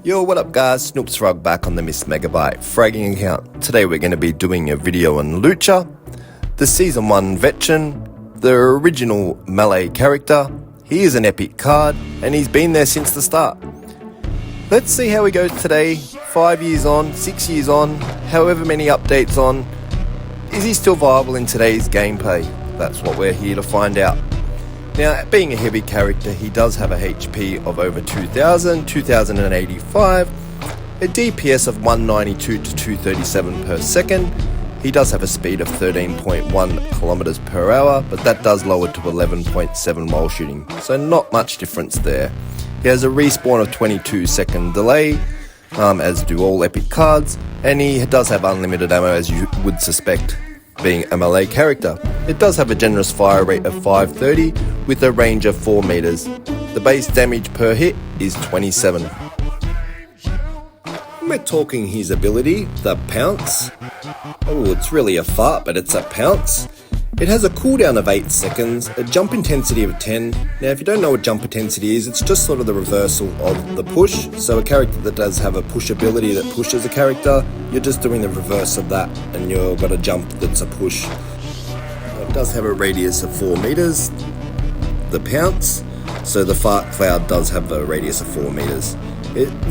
Yo, what up guys, Snoop's Frag back on the Miss Megabyte fragging account. Today we're going to be doing a video on Lucha, the Season 1 veteran, the original melee character. He is an epic card and he's been there since the start. Let's see how he goes today, 5 years on, 6 years on, however many updates on. Is he still viable in today's gameplay? That's what we're here to find out. Now, being a heavy character, he does have a HP of over 2000, 2085, a DPS of 192 to 237 per second. He does have a speed of 13.1 kilometers per hour, but that does lower to 11.7 while shooting, so not much difference there. He has a respawn of 22-second delay, as do all epic cards, and he does have unlimited ammo, as you would suspect, being a melee character. It does have a generous fire rate of 530 with a range of 4 meters. The base damage per hit is 27. We're talking his ability, the Pounce. Oh, it's really a fart, but it's a Pounce. It has a cooldown of 8 seconds, a jump intensity of 10. Now if you don't know what jump intensity is, it's just sort of the reversal of the push. So a character that does have a push ability that pushes a character, you're just doing the reverse of that and you've got a jump that's a push. It does have a radius of 4 meters, the Pounce. So the fart cloud does have a radius of 4 meters.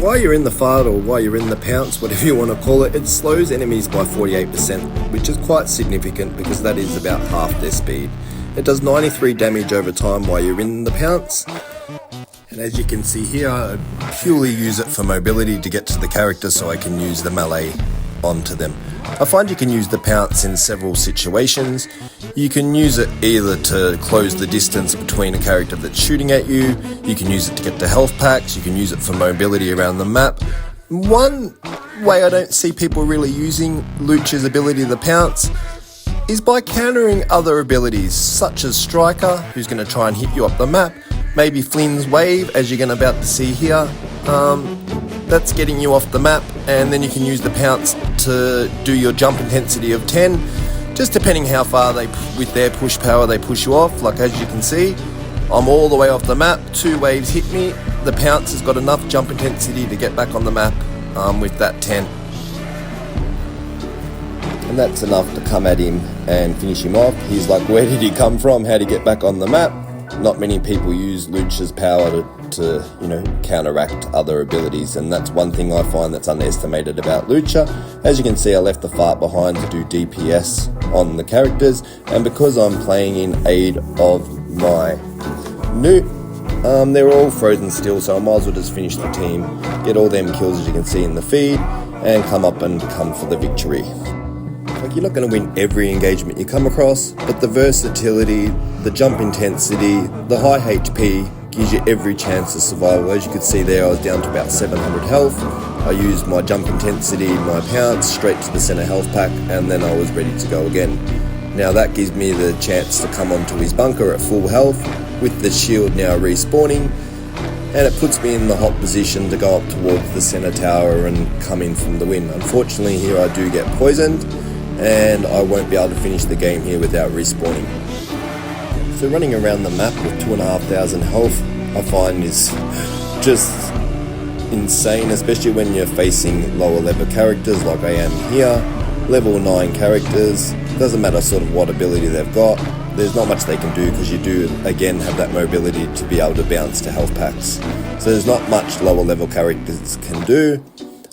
While you're in the fart or while you're in the Pounce, whatever you want to call it, it slows enemies by 48%, which is quite significant because that is about half their speed. It does 93 damage over time while you're in the Pounce. And as you can see here, I purely use it for mobility to get to the character so I can use the melee onto them. I find you can use the Pounce in several situations. You can use it either to close the distance between a character that's shooting at you, you can use it to get the health packs, you can use it for mobility around the map. One way I don't see people really using Lucha's ability, the Pounce, is by countering other abilities such as Striker, who's going to try and hit you up the map, maybe Flynn's Wave, as you're going to about to see here. That's getting you off the map, and then you can use the Pounce to do your jump intensity of 10, just depending how far with their push power they push you off. Like as you can see, I'm all the way off the map, 2 waves hit me, the Pounce has got enough jump intensity to get back on the map with that 10. And that's enough to come at him and finish him off. He's like, where did he come from? How did he get back on the map? Not many people use Lucha's power to counteract other abilities, and that's one thing I find that's underestimated about Lucha. As you can see, I left the fart behind to do DPS on the characters, and because I'm playing in aid of my Newt, they're all frozen still, so I might as well just finish the team, get all them kills as you can see in the feed, and come for the victory. Like, you're not going to win every engagement you come across, but the versatility, the jump intensity, the high HP gives you every chance of survival. As you could see there, I was down to about 700 health. I used my jump intensity, my Pounce, straight to the center health pack, and then I was ready to go again. Now that gives me the chance to come onto his bunker at full health, with the shield now respawning, and it puts me in the hot position to go up towards the center tower and come in from the win. Unfortunately here I do get poisoned, and I won't be able to finish the game here without respawning. So running around the map with 2,500 health, I find is just insane, especially when you're facing lower level characters like I am here. Level 9 characters, doesn't matter sort of what ability they've got, there's not much they can do because you do again have that mobility to be able to bounce to health packs. So there's not much lower level characters can do.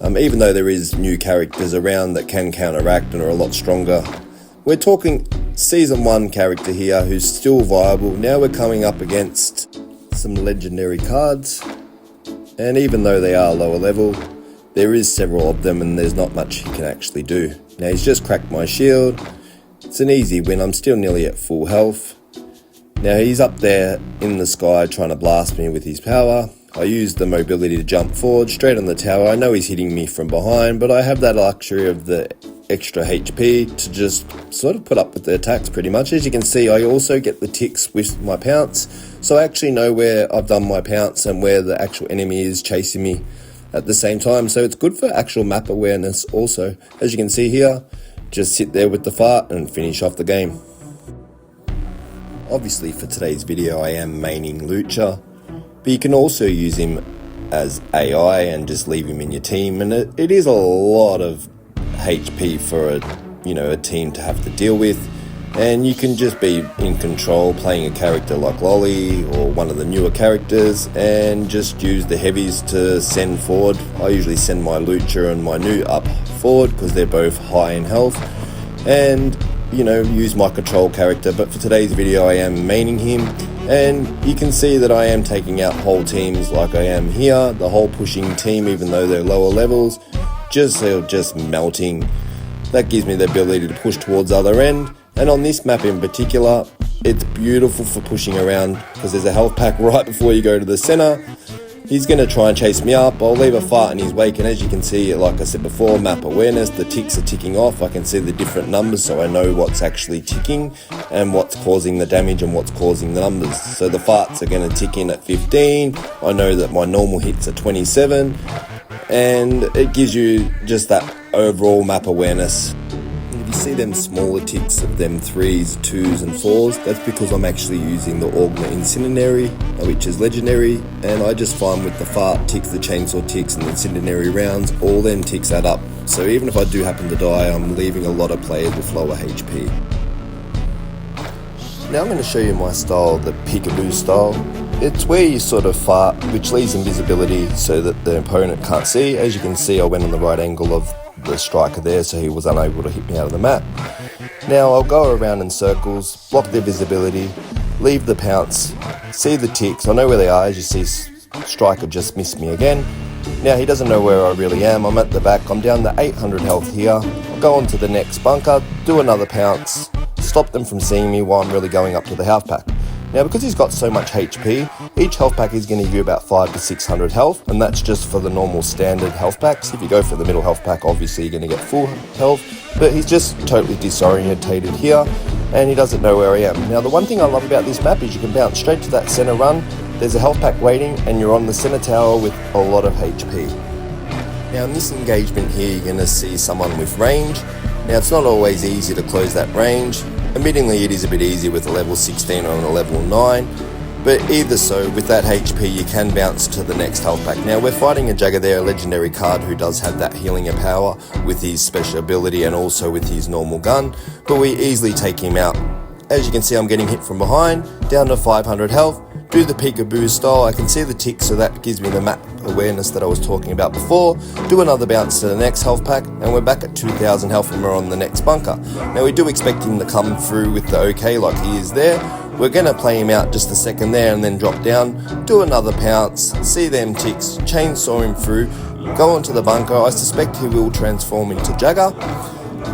Even though there is new characters around that can counteract and are a lot stronger. We're talking Season 1 character here who's still viable. Now we're coming up against some legendary cards, and even though they are lower level, there is several of them and there's not much he can actually do. Now he's just cracked my shield. It's an easy win, I'm still nearly at full health. Now he's up there in the sky trying to blast me with his power. I use the mobility to jump forward straight on the tower. I know he's hitting me from behind, but I have that luxury of the extra HP to just sort of put up with the attacks pretty much. As you can see, I also get the ticks with my Pounce, so I actually know where I've done my Pounce and where the actual enemy is chasing me at the same time, so it's good for actual map awareness also. As you can see here, just sit there with the fart and finish off the game. Obviously for today's video I am maining Lucha, but you can also use him as AI and just leave him in your team. And it is a lot of HP for a team to have to deal with. And you can just be in control playing a character like Lolly or one of the newer characters and just use the heavies to send forward. I usually send my Lucha and my new up forward because they're both high in health, and use my control character. But for today's video I am maining him, and you can see that I am taking out whole teams like I am here, the whole pushing team, even though they're lower levels, they're just melting. That gives me the ability to push towards the other end. And on this map in particular, it's beautiful for pushing around because there's a health pack right before you go to the center. He's going to try and chase me up. I'll leave a fart in his wake, and as you can see, like I said before, map awareness, the ticks are ticking off. I can see the different numbers, so I know what's actually ticking and what's causing the damage and what's causing the numbers. So the farts are going to tick in at 15. I know that my normal hits are 27, and it gives you just that overall map awareness. You see them smaller ticks of them 3s, 2s and 4s, that's because I'm actually using the Augment Incendiary, which is legendary, and I just find with the fart ticks, the chainsaw ticks and the incendiary rounds, all them ticks add up. So even if I do happen to die, I'm leaving a lot of players with lower HP. Now I'm going to show you my style, the peekaboo style. It's where you sort of fart, which leaves invisibility so that the opponent can't see. As you can see, I went on the right angle of the striker there, so he was unable to hit me out of the map. Now I'll go around in circles, block their visibility, leave the pounce, see the ticks. I know where they are. As you see, striker just missed me again. Now he doesn't know where I really am. I'm at the back. I'm down to 800 health here. I'll go on to the next bunker, do another pounce, stop them from seeing me while I'm really going up to the health pack. Now because he's got so much HP, each health pack is going to give you about 500 to 600 health, and that's just for the normal standard health packs. If you go for the middle health pack, obviously you're going to get full health, but he's just totally disorientated here, and he doesn't know where I am. Now the one thing I love about this map is you can bounce straight to that center run, there's a health pack waiting, and you're on the center tower with a lot of HP. Now in this engagement here, you're going to see someone with range. Now it's not always easy to close that range. Admittingly, it is a bit easier with a level 16 or a level 9, but either so, with that HP you can bounce to the next health pack. Now we're fighting a Jagger there, a legendary card who does have that healing of power with his special ability and also with his normal gun, but we easily take him out. As you can see, I'm getting hit from behind, down to 500 health, do the peekaboo style, I can see the tick, so that gives me the map awareness that I was talking about before, do another bounce to the next health pack, and we're back at 2000 health and we're on the next bunker. Now we do expect him to come through with the OK like he is there. We're going to play him out just a second there and then drop down, do another pounce, see them ticks, chainsaw him through, go onto the bunker. I suspect he will transform into Jagger,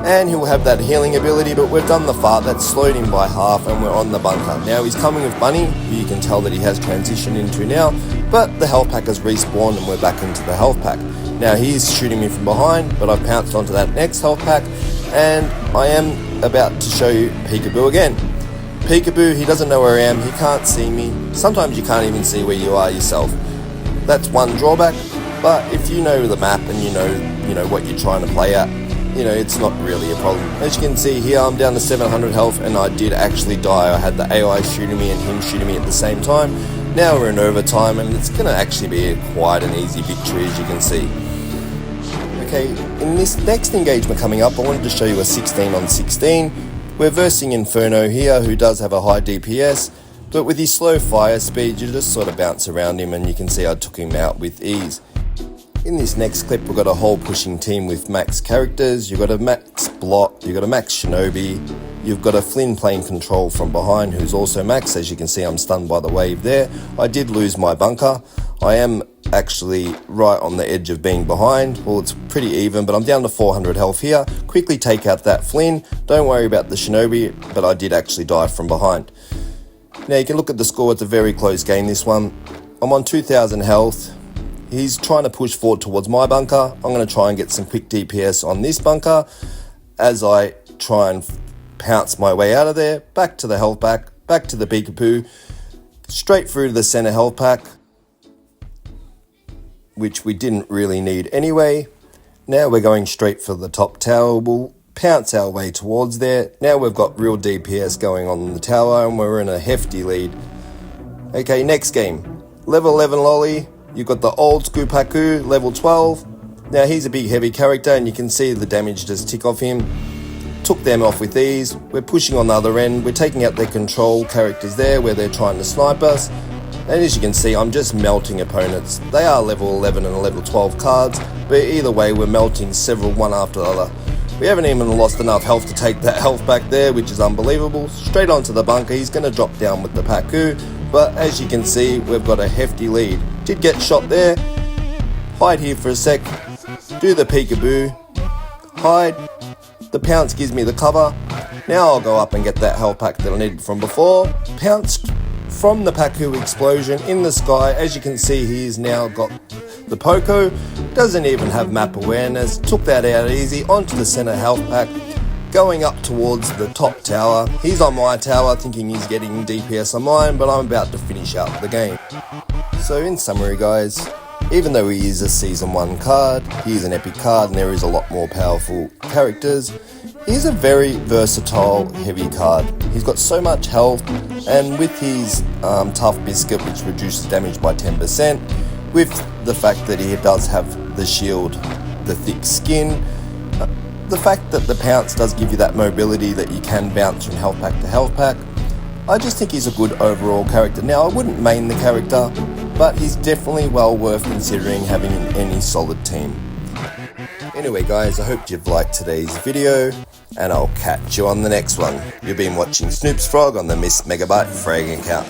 and he'll have that healing ability, but we've done the fart, that's slowed him by half, and we're on the bunker. Now he's coming with Bunny, who you can tell that he has transitioned into now, but the health pack has respawned and we're back into the health pack. Now he's shooting me from behind, but I've pounced onto that next health pack, and I am about to show you peekaboo again. Peekaboo, he doesn't know where I am, he can't see me. Sometimes you can't even see where you are yourself. That's one drawback, but if you know the map and you know what you're trying to play at, it's not really a problem. As you can see here, I'm down to 700 health, and I did actually die. I had the AI shooting me and him shooting me at the same time. Now we're in overtime, and it's going to actually be quite an easy victory, as you can see. Okay, in this next engagement coming up, I wanted to show you a 16 on 16. We're versing Inferno here, who does have a high DPS, but with his slow fire speed, you just sort of bounce around him, and you can see I took him out with ease. In this next clip, we've got a whole pushing team with max characters. You've got a max Blot, you've got a max Shinobi, you've got a Flynn playing control from behind who's also max. As you can see, I'm stunned by the wave there. I did lose my bunker. I am actually right on the edge of being behind. Well, it's pretty even, but I'm down to 400 health here. Quickly take out that Flynn. Don't worry about the Shinobi, but I did actually die from behind. Now you can look at the score. It's a very close game, this one. I'm on 2000 health. He's trying to push forward towards my bunker. I'm going to try and get some quick DPS on this bunker as I try and pounce my way out of there. Back to the health pack, back to the peekaboo, straight through to the center health pack, which we didn't really need anyway. Now we're going straight for the top tower. We'll pounce our way towards there. Now we've got real DPS going on in the tower, and we're in a hefty lead. Okay, next game. Level 11 Lolly you've got the old school Paku, level 12. Now he's a big heavy character and you can see the damage just tick off him. Took them off with ease. We're pushing on the other end. We're taking out their control characters there where they're trying to snipe us. And as you can see, I'm just melting opponents. They are level 11 and level 12 cards, but either way, we're melting several one after the other. We haven't even lost enough health to take that health back there, which is unbelievable. Straight onto the bunker. He's going to drop down with the Paku, but as you can see, we've got a hefty lead. Did get shot there. Hide here for a sec. Do the peekaboo. Hide. The pounce gives me the cover. Now I'll go up and get that health pack that I needed from before. Pounced from the Paku explosion in the sky. As you can see, he's now got the Poco. Doesn't even have map awareness. Took that out easy onto the center health pack. Going up towards the top tower. He's on my tower thinking he's getting DPS on mine, but I'm about to finish out the game. So in summary guys, even though he is a Season 1 card, he is an epic card and there is a lot more powerful characters, he's a very versatile heavy card. He's got so much health, and with his Tough Biscuit, which reduces damage by 10%, with the fact that he does have the shield, the thick skin, the fact that the Pounce does give you that mobility that you can bounce from health pack to health pack, I just think he's a good overall character. Now I wouldn't main the character, but he's definitely well worth considering having in any solid team. Anyway guys, I hope you've liked today's video, and I'll catch you on the next one. You've been watching Snoop's Frog on the Miss Megabyte Frag account.